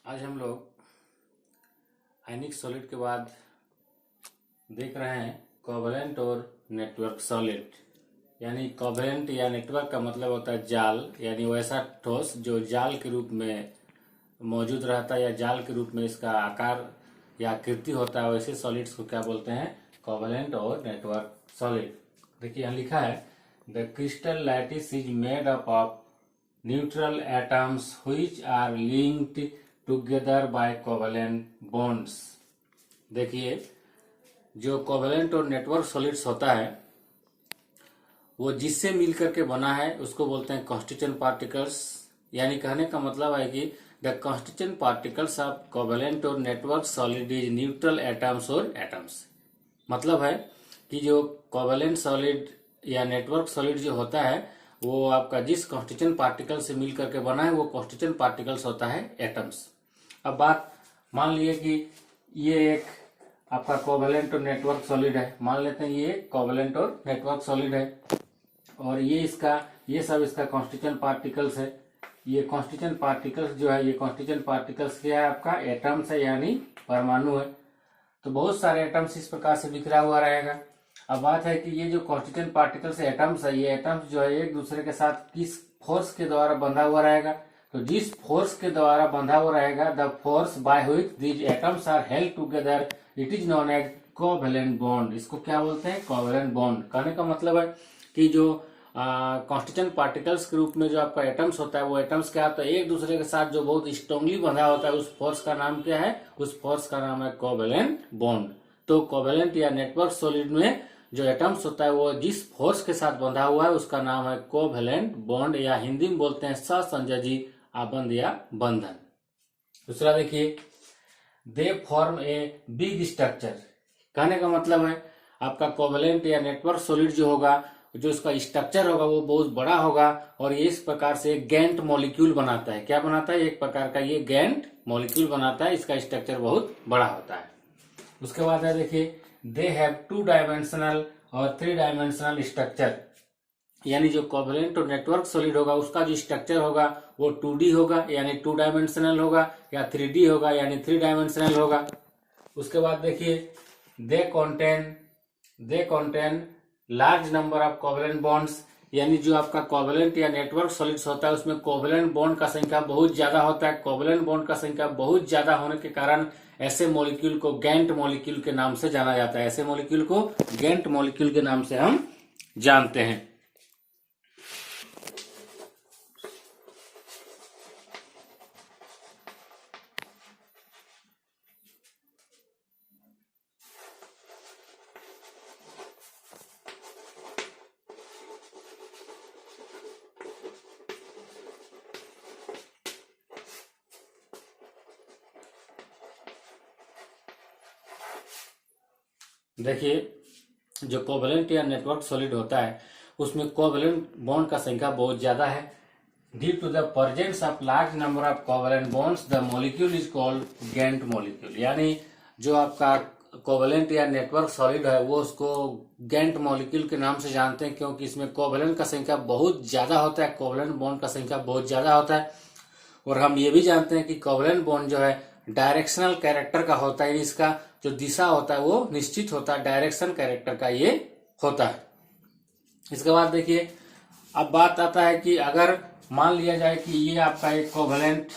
आज हम लोग आयनिक सॉलिड के बाद देख रहे हैं कोवैलेंट और नेटवर्क सॉलिड। यानी कोवैलेंट या नेटवर्क का मतलब होता है जाल, यानी वैसा ठोस जो जाल के रूप में मौजूद रहता है या जाल के रूप में इसका आकार या आकृति होता है, वैसे सॉलिड्स को क्या बोलते हैं? कोवैलेंट और नेटवर्क सॉलिड। देखिए यहाँ लिखा है the crystal lattice is made up of neutral atoms which are linked together by covalent bonds. देखिए जो कोवैलेंट और नेटवर्क सॉलिड्स होता है वो जिससे मिलकर के बना है उसको बोलते हैं कॉन्स्टिट्यूएंट पार्टिकल्स। यानी कहने का मतलब है कि the constituent particles of covalent और network solid is neutral atoms और एटम्स। मतलब है कि जो कोवैलेंट सॉलिड या नेटवर्क सॉलिड जो होता है वो आपका जिस कॉन्स्टिट्यूएंट पार्टिकल से मिल करके बना है वो कॉन्स्टिट्यूएंट पार्टिकल्स होता है एटम्स। अब बात मान लिए कि ये एक आपका कोवैलेंट और नेटवर्क सॉलिड है, मान लेते हैं ये कोवैलेंट और नेटवर्क सॉलिड है और ये सब इसका कॉन्स्टिट्यूएंट पार्टिकल्स है। ये कॉन्स्टिट्यूएंट पार्टिकल्स जो है ये कॉन्स्टिट्यूएंट पार्टिकल्स क्या है? आपका एटम्स है यानी परमाणु है। तो बहुत सारे एटम्स इस प्रकार से बिखरा हुआ रहेगा। अब बात है कि ये जो कॉन्स्टिट्यूएंट पार्टिकल्स एटम्स है, ये एटम्स जो है एक दूसरे के साथ किस फोर्स के द्वारा बंधा हुआ रहेगा? तो जिस फोर्स के द्वारा बंधा हुआ रहेगा, the force by which these atoms are held together, it is known as covalent bond. इसको क्या बोलते हैं? Covalent bond. कहने का मतलब है कि जो कॉन्स्टिट्यूएंट पार्टिकल्स के रूप में जो आपका एटम्स होता है वो एटम्स क्या होता है? एक दूसरे के साथ जो बहुत स्ट्रांगली बंधा होता है उस फोर्स का नाम क्या है? उस फोर्स का नाम है कोवैलेंट बॉन्ड। तो कोवैलेंट या नेटवर्क सॉलिड में जो एटम्स होता है वो जिस फोर्स के साथ बंधा हुआ है उसका नाम है कोवैलेंट बॉन्ड, या हिंदी में बोलते हैं सहसंयोजी आबंध या बंधन। दूसरा देखिए they form A big structure. कहने का मतलब है आपका कोवैलेंट या नेटवर्क सॉलिड जो होगा, जो इसका स्ट्रक्चर होगा वो बहुत बड़ा होगा और ये इस प्रकार से गैंट मॉलिक्यूल बनाता है। क्या बनाता है? एक प्रकार का ये गैंट मॉलिक्यूल बनाता है, इसका स्ट्रक्चर बहुत बड़ा होता है। उसके बाद है देखिए दे हैव 2 डायमेंशनल और 3 डायमेंशनल स्ट्रक्चर। यानी जो कोवैलेंट और नेटवर्क सॉलिड होगा उसका जो स्ट्रक्चर होगा वो 2D होगा यानी 2 डायमेंशनल होगा, या 3D होगा यानी 3 डायमेंशनल होगा। उसके बाद देखिए they contain large number of covalent bonds. यानी जो आपका कोवैलेंट या नेटवर्क सॉलिड्स होता है उसमें कोवैलेंट बॉन्ड का संख्या बहुत ज्यादा होता है। कोवैलेंट बॉन्ड का संख्या बहुत ज्यादा होने के कारण ऐसे मॉलिक्यूल को गैंट मॉलिक्यूल के नाम से जाना जाता है। ऐसे मॉलिक्यूल को गैंट मॉलिक्यूल के नाम से हम जानते हैं। देखिए जो कोवैलेंट या नेटवर्क सॉलिड होता है उसमें कोवैलेंट बॉन्ड का संख्या बहुत ज्यादा है। Due to the presence of large number of covalent bonds the molecule is called giant molecule. यानी जो आपका कोवैलेंट या नेटवर्क सॉलिड है वो उसको गैंट मॉलिक्यूल के नाम से जानते हैं, क्योंकि इसमें कोवैलेंट का संख्या बहुत ज्यादा होता है, कोवैलेंट बॉन्ड का संख्या बहुत ज्यादा होता है। और हम ये भी जानते हैं कि कोवैलेंट बॉन्ड जो है डायरेक्शनल कैरेक्टर का होता है, इसका जो दिशा होता है वो निश्चित होता है, डायरेक्शन कैरेक्टर का ये होता है। इसके बाद देखिए अब बात आता है कि अगर मान लिया जाए कि ये आपका एक कोवैलेंट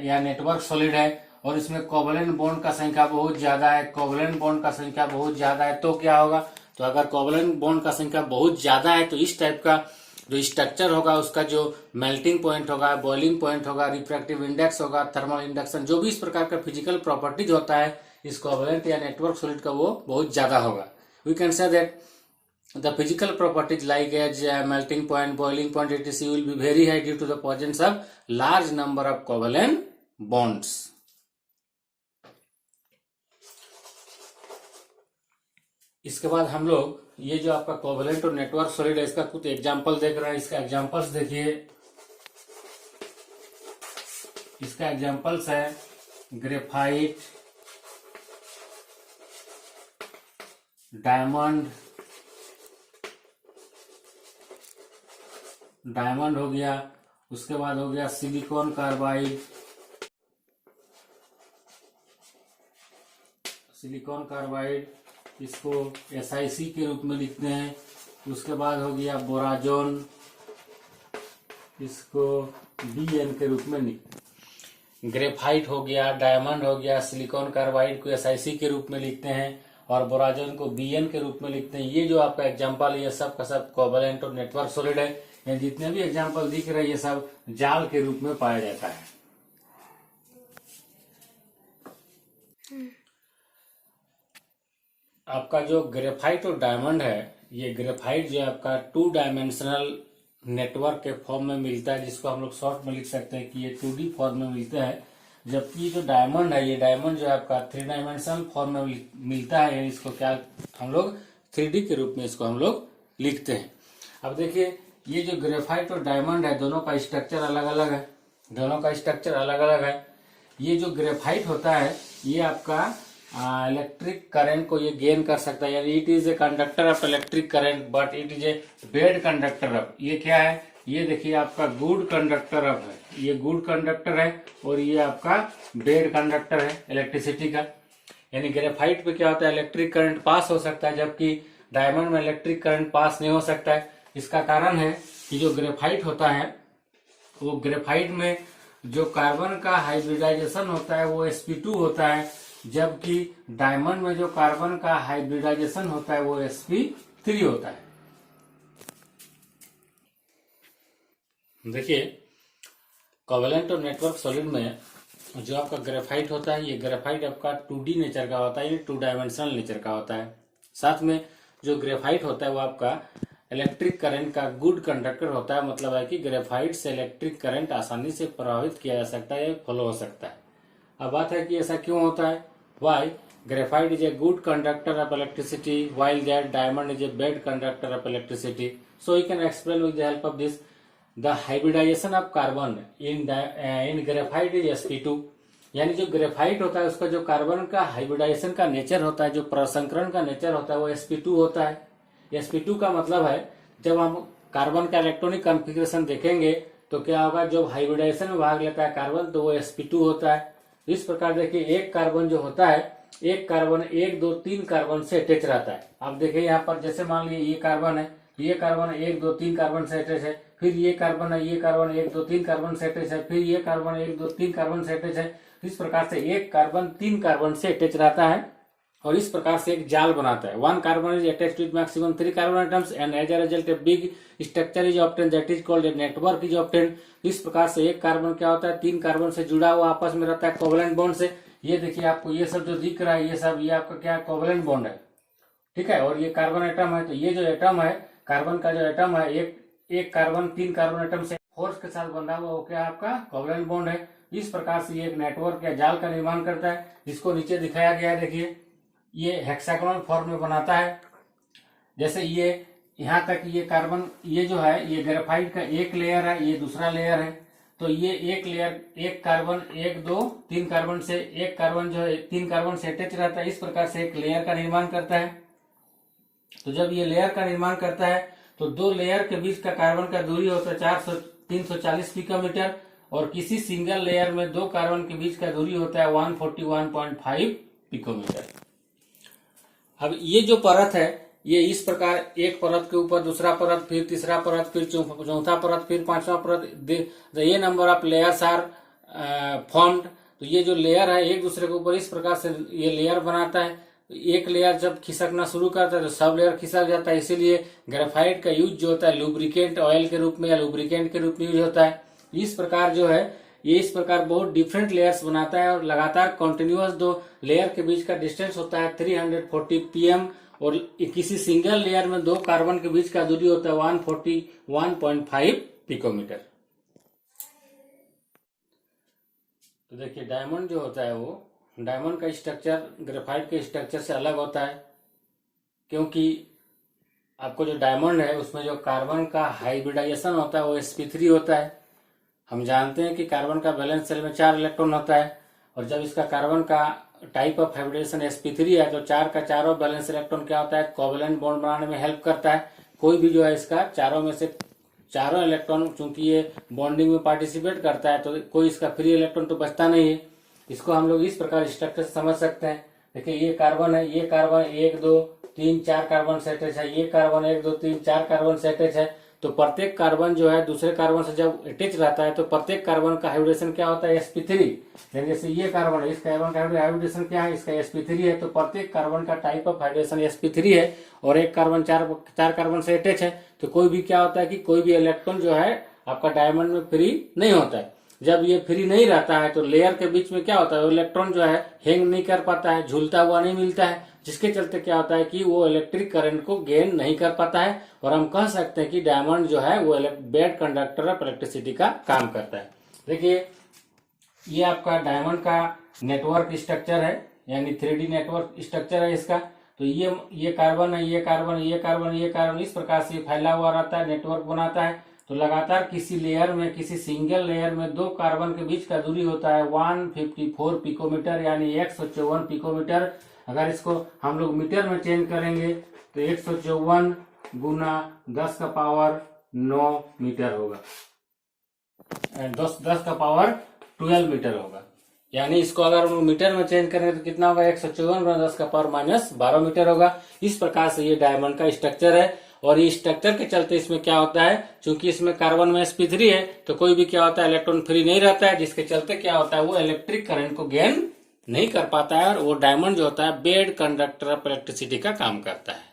या नेटवर्क सॉलिड है और इसमें कोवैलेंट बॉन्ड का संख्या बहुत ज्यादा है, कोवैलेंट बॉन्ड का संख्या बहुत ज्यादा है, तो क्या होगा? तो अगर कोवैलेंट बॉन्ड का संख्या बहुत ज्यादा है तो इस टाइप का जो स्ट्रक्चर होगा उसका जो मेल्टिंग पॉइंट होगा, बॉइलिंग पॉइंट होगा, रिफ्रैक्टिव इंडेक्स होगा, थर्मल इंडक्शन, जो भी इस प्रकार का फिजिकल प्रॉपर्टीज होता है इस कोवैलेंट या नेटवर्क सॉलिड का वो बहुत ज्यादा होगा। We can say that the physical properties like as melting point, boiling point etc will be very high due to the presence of large number of covalent bonds. इसके बाद हम लोग ये जो आपका कोवैलेंट और नेटवर्क सॉलिड है इसका कुछ एग्जांपल देख रहे हैं। इसका एग्जांपल्स देखिए, इसका एग्जांपल्स है ग्रेफाइट, डायमंड हो गया, उसके बाद हो गया सिलिकॉन कार्बाइड, सिलिकॉन कार्बाइड, इसको SiC के रूप में लिखते हैं। उसके बाद हो गया बोराजोन, इसको Bn के रूप में लिखते हैं। ग्रेफाइट हो गया, डायमंड हो गया, सिलिकॉन कार्बाइड को SiC के रूप में लिखते हैं और बोराजोन को Bn के रूप में लिखते हैं। ये जो आपका एग्जाम्पल, ये सब का सब कोवैलेंट और नेटवर्क सॉलिड है। ये जितने भी एग्जाम्पल दिख रहे हैं ये सब जाल के रूप में पाया जाता है। आपका जो ग्रेफाइट और डायमंड है, ये ग्रेफाइट जो है आपका 2 डायमेंशनल नेटवर्क के फॉर्म में मिलता है, जिसको हम लोग शॉर्ट में लिख सकते हैं कि ये 2D फॉर्म में मिलता है। जबकि जो डायमंड है, ये डायमंड जो है आपका 3 डायमेंशनल फॉर्म में मिलता है, यानी इसको क्या हम लोग 3D के रूप में इसको हम लोग लिखते हैं। अब देखिए, ये जो ग्रेफाइट और डायमंड है, दोनों का स्ट्रक्चर अलग अलग है, दोनों का स्ट्रक्चर अलग अलग है। ये जो ग्रेफाइट होता है, ये आपका इलेक्ट्रिक करंट को ये गेन कर सकता है, यानी it is a conductor of electric current but it is a bad conductor of. ये क्या है, ये देखिए आपका गुड कंडक्टर ऑफ है, ये गुड कंडक्टर है और ये आपका बैड कंडक्टर है इलेक्ट्रिसिटी का। यानी ग्रेफाइट पे क्या होता है, इलेक्ट्रिक करंट पास हो सकता है, जबकि डायमंड में इलेक्ट्रिक करंट पास नहीं हो सकता है। इसका कारण है कि जो ग्रेफाइट होता है, वो ग्रेफाइट में जो कार्बन का हाइब्रिडाइजेशन होता है वो sp2 होता है, जबकि डायमंड में जो कार्बन का हाइब्रिडाइजेशन होता है वो sp3 होता है। देखिए, कोवैलेंट और नेटवर्क सॉलिड में जो आपका ग्रेफाइट होता है, ये ग्रेफाइट आपका 2D नेचर का होता है, ये 2 डायमेंशनल नेचर का होता है। साथ में जो ग्रेफाइट होता है वो आपका इलेक्ट्रिक करंट का गुड कंडक्टर होता है, मतलब है कि ग्रेफाइट से इलेक्ट्रिक करंट आसानी से प्रभावित किया जा सकता है या फॉलो हो सकता है। अब बात है कि ऐसा क्यों होता है, why graphite is a good conductor of electricity while that diamond is a bad conductor of electricity. So you can explain with the help of this. The hybridization of carbon in graphite is sp2. यानी जो graphite होता है उसका जो carbon का hybridisation का nature होता है, जो प्रसंकरण का नेचर होता है वो sp2 होता है। sp2 का मतलब है, जब हम कार्बन का इलेक्ट्रॉनिक कॉन्फ़िगरेशन देखेंगे तो क्या होगा, जब हाइब्रिडाइजेशन में भाग लेता है कार्बन तो वो sp2 होता है। इस प्रकार देखिए, एक कार्बन जो होता है, एक कार्बन 1 2 3 कार्बन से अटैच रहता है। अब देखिए यहाँ पर, जैसे मान लीजिए ये कार्बन है, ये कार्बन 1 2 3 कार्बन से अटैच है, फिर ये कार्बन है, ये कार्बन 1 2 3 कार्बन से अटैच है, फिर ये कार्बन 1 2 3 कार्बन से अटैच है। इस प्रकार से एक कार्बन 3 कार्बन से अटैच रहता है और इस प्रकार से एक जाल बनाता है। 1 carbon is attached with maximum 3 carbon atoms and as a result a big structure is obtain that is called a network is obtain. इस प्रकार से एक कार्बन क्या होता है, 3 कार्बन से जुड़ा हुआ आपस में रहता है कोवैलेंट बॉन्ड से। ये देखिए आपको ये सब जो दिख रहा है, ये सब ये आपका क्या है, कोवैलेंट बॉन्ड है, ठीक है। और ये कार्बन एटम है, तो ये जो एटम है, कार्बन का जो एटम है, एक कार्बन 3 कार्बन एटम से फोर्स के साथ बंधा हुआ, वो क्या आपका कोवैलेंट बॉन्ड है। इस प्रकार से ये एक नेटवर्क या जाल का निर्माण करता है, जिसको नीचे दिखाया गया है। देखिए, ये हेक्सागोनल फॉर्म में बनाता है। जैसे ये यहाँ तक ये कार्बन, ये जो है ये ग्रेफाइट का एक लेयर है, ये दूसरा लेयर है। तो ये एक लेयर, एक कार्बन 1 2 3 कार्बन से, एक कार्बन जो है 3 कार्बन से अटैच रहता है। इस प्रकार से एक लेयर का निर्माण करता है। तो जब ये लेयर का निर्माण करता है तो 2 लेयर के बीच का कार्बन का दूरी होता है 340 पिकोमीटर और किसी सिंगल लेयर में 2 कार्बन के बीच का दूरी होता है 141.5 पिकोमीटर। अब ये जो परत है, ये इस प्रकार एक परत के ऊपर दूसरा परत, फिर तीसरा परत, फिर चौथा परत, फिर 5वां परत, ये number of layers are formed. तो ये जो लेयर है एक दूसरे के ऊपर इस प्रकार से ये लेयर बनाता है। एक लेयर जब खिसकना शुरू करता है तो सब लेयर खिसक जाता है। इसीलिए ग्रेफाइट का यूज जो होता है लुब्रिकेंट ऑयल के रूप में या लुब्रिकेंट के रूप में यूज होता है। इस प्रकार जो है ये इस प्रकार बहुत डिफरेंट लेयर्स बनाता है और लगातार कंटिन्यूअस 2 लेयर के बीच का डिस्टेंस होता है 340 pm और किसी सिंगल लेयर में 2 कार्बन के बीच का दूरी होता है 141.5 पिकोमीटर। तो देखिए, डायमंड जो होता है वो, डायमंड का स्ट्रक्चर ग्रेफाइट के स्ट्रक्चर से अलग होता है, क्योंकि आपको जो डायमंड है उसमें जो कार्बन का हाइब्रिडाइजेशन होता है वो sp3 होता है। हम जानते हैं कि कार्बन का वैलेंस शेल में 4 इलेक्ट्रॉन होता है और जब इसका कार्बन का टाइप ऑफ हाइब्रिडेशन sp3 है तो 4 का चारों वैलेंस इलेक्ट्रॉन क्या होता है, कोवैलेंट बॉन्ड बनाने में हेल्प करता है। कोई भी जो है इसका चारों में से चारों इलेक्ट्रॉन, चूंकि ये बॉन्डिंग में पार्टिसिपेट करता है तो कोई इसका फ्री इलेक्ट्रॉन तो बचता नहीं है। इसको हम लोग इस प्रकार स्ट्रक्चर से समझ सकते हैं। देखिए ये कार्बन है, ये कार्बन 1 2 3 4 कार्बन से अटैच है, ये कार्बन 1 2 3 4 कार्बन से अटैच है। तो प्रत्येक कार्बन जो है दूसरे कार्बन से जब अटैच रहता है तो प्रत्येक कार्बन का हाइब्रिडेशन क्या होता है, sp3। जैसे ये कार्बन है, इस कार्बन का हाइब्रिडेशन क्या है, इसका sp3 है। तो प्रत्येक कार्बन का टाइप ऑफ हाइब्रिडेशन sp3 है और एक कार्बन चार कार्बन से अटैच है। तो कोई भी क्या होता है कि कोई भी इलेक्ट्रॉन जो है आपका डायमंड में फ्री नहीं होता है। जब ये फ्री नहीं रहता है तो लेयर के बीच में क्या होता है, इलेक्ट्रॉन जो है हैंग नहीं कर पाता है, झूलता हुआ नहीं मिलता है, जिसके चलते क्या होता है कि वो इलेक्ट्रिक करंट को गेन नहीं कर पाता है। और हम कह सकते हैं कि डायमंड जो है वो बेड कंडक्टर ऑफ इलेक्ट्रिसिटी का काम करता है। देखिए ये आपका डायमंड का नेटवर्क स्ट्रक्चर है, यानी 3D नेटवर्क स्ट्रक्चर है इसका। तो ये कार्बन है, ये कार्बन, ये कार्बन, ये कार्बन, इस प्रकार से फैला हुआ रहता है, नेटवर्क बनाता है। तो लगातार किसी लेयर में, किसी सिंगल लेयर में दो कार्बन के बीच का दूरी होता है 154 पिकोमीटर, यानी 154 पिकोमीटर। अगर इसको हम लोग मीटर में चेंज करेंगे तो 154 गुना 10 का पावर 9 मीटर होगा, 10 का पावर 12 मीटर होगा। यानी इसको अगर हम मीटर में चेंज करेंगे तो कितना होगा, 154 गुना 10 का पावर -12 मीटर होगा। इस प्रकार से ये डायमंड का स्ट्रक्चर है। और ये स्ट्रक्चर के चलते इसमें क्या होता है, चूंकि इसमें कार्बन में sp3 है तो कोई भी क्या होता है, इलेक्ट्रॉन फ्री नहीं रहता है, जिसके चलते क्या होता है वो इलेक्ट्रिक करंट को गेन नहीं कर पाता है। और वो डायमंड जो होता है बेड कंडक्टर ऑफ इलेक्ट्रिसिटी का काम करता है।